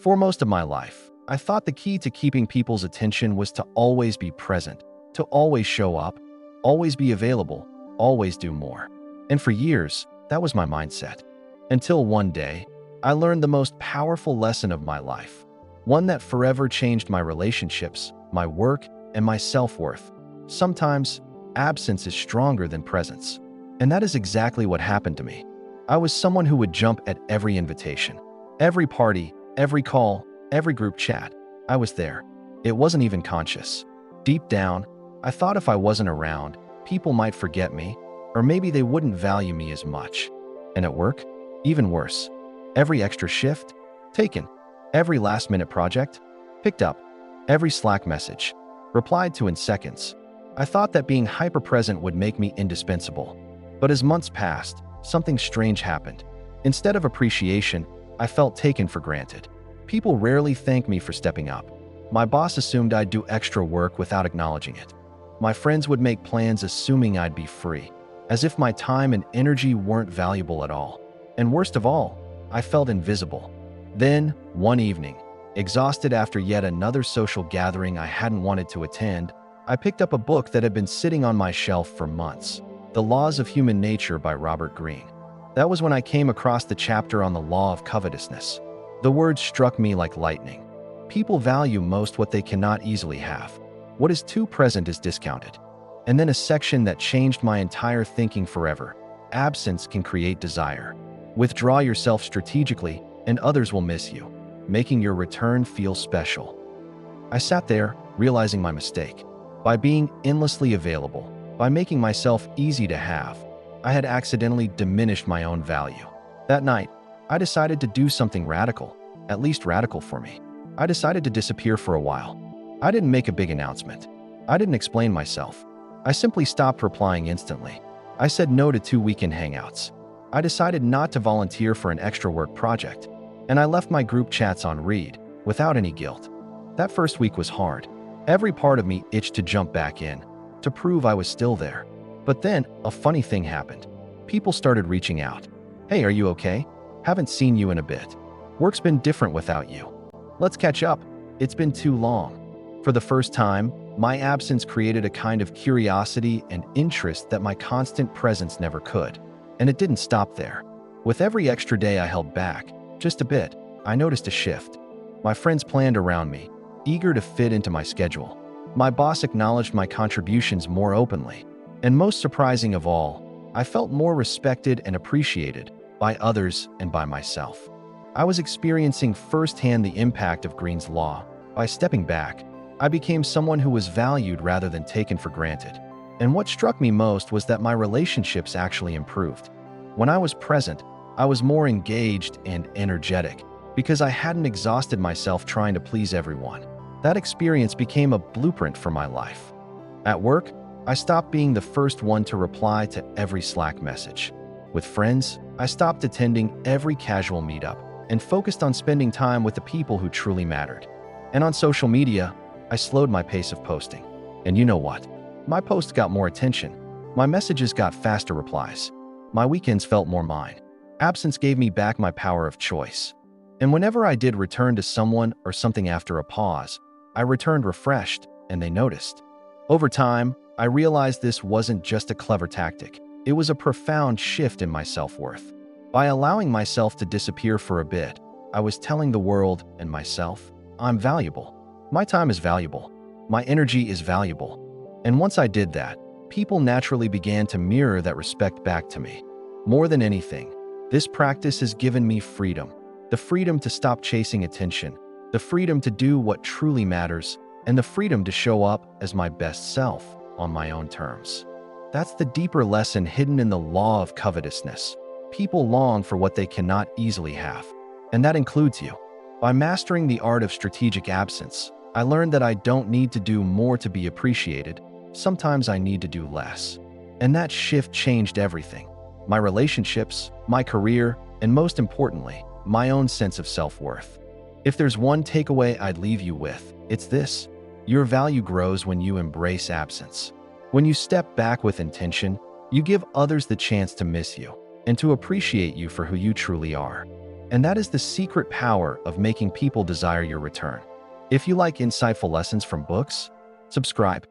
For most of my life, I thought the key to keeping people's attention was to always be present, to always show up, always be available, always do more. And for years, that was my mindset. Until one day, I learned the most powerful lesson of my life, one that forever changed my relationships, my work, and my self-worth. Sometimes, absence is stronger than presence. And that is exactly what happened to me. I was someone who would jump at every invitation, every party, every call, every group chat. I was there. It wasn't even conscious. Deep down, I thought if I wasn't around, people might forget me, or maybe they wouldn't value me as much. And at work, even worse. Every extra shift, taken. Every last-minute project, picked up. Every Slack message, replied to in seconds. I thought that being hyper-present would make me indispensable. But as months passed, something strange happened. Instead of appreciation, I felt taken for granted. People rarely thanked me for stepping up. My boss assumed I'd do extra work without acknowledging it. My friends would make plans assuming I'd be free, as if my time and energy weren't valuable at all. And worst of all, I felt invisible. Then, one evening, exhausted after yet another social gathering I hadn't wanted to attend, I picked up a book that had been sitting on my shelf for months, The Laws of Human Nature by Robert Greene. That was when I came across the chapter on the law of covetousness. The words struck me like lightning. People value most what they cannot easily have. What is too present is discounted. And then a section that changed my entire thinking forever. Absence can create desire. Withdraw yourself strategically, and others will miss you, making your return feel special. I sat there, realizing my mistake. By being endlessly available, by making myself easy to have, I had accidentally diminished my own value. That night, I decided to do something radical, at least radical for me. I decided to disappear for a while. I didn't make a big announcement. I didn't explain myself. I simply stopped replying instantly. I said no to 2 weekend hangouts. I decided not to volunteer for an extra work project. And I left my group chats on read, without any guilt. That first week was hard. Every part of me itched to jump back in, to prove I was still there. But then, a funny thing happened. People started reaching out. Hey, are you okay? Haven't seen you in a bit. Work's been different without you. Let's catch up. It's been too long. For the first time, my absence created a kind of curiosity and interest that my constant presence never could. And it didn't stop there. With every extra day I held back, just a bit, I noticed a shift. My friends planned around me, eager to fit into my schedule. My boss acknowledged my contributions more openly. And most surprising of all, I felt more respected and appreciated by others and by myself. I was experiencing firsthand the impact of Greene's law. By stepping back, I became someone who was valued rather than taken for granted. And what struck me most was that my relationships actually improved. When I was present, I was more engaged and energetic because I hadn't exhausted myself trying to please everyone. That experience became a blueprint for my life. At work, I stopped being the first one to reply to every Slack message. With friends, I stopped attending every casual meetup and focused on spending time with the people who truly mattered. And on social media, I slowed my pace of posting. And you know what? My posts got more attention. My messages got faster replies. My weekends felt more mine. Absence gave me back my power of choice. And whenever I did return to someone or something after a pause, I returned refreshed, and they noticed. Over time, I realized this wasn't just a clever tactic. It was a profound shift in my self-worth. By allowing myself to disappear for a bit, I was telling the world and myself, I'm valuable. My time is valuable. My energy is valuable. And once I did that, people naturally began to mirror that respect back to me. More than anything, this practice has given me freedom. The freedom to stop chasing attention, the freedom to do what truly matters, and the freedom to show up as my best self on my own terms. That's the deeper lesson hidden in the law of covetousness. People long for what they cannot easily have, and that includes you. By mastering the art of strategic absence, I learned that I don't need to do more to be appreciated. Sometimes I need to do less. And that shift changed everything. My relationships, my career, and most importantly, my own sense of self-worth. If there's one takeaway I'd leave you with, it's this. Your value grows when you embrace absence. When you step back with intention, you give others the chance to miss you and to appreciate you for who you truly are. And that is the secret power of making people desire your return. If you like insightful lessons from books, subscribe.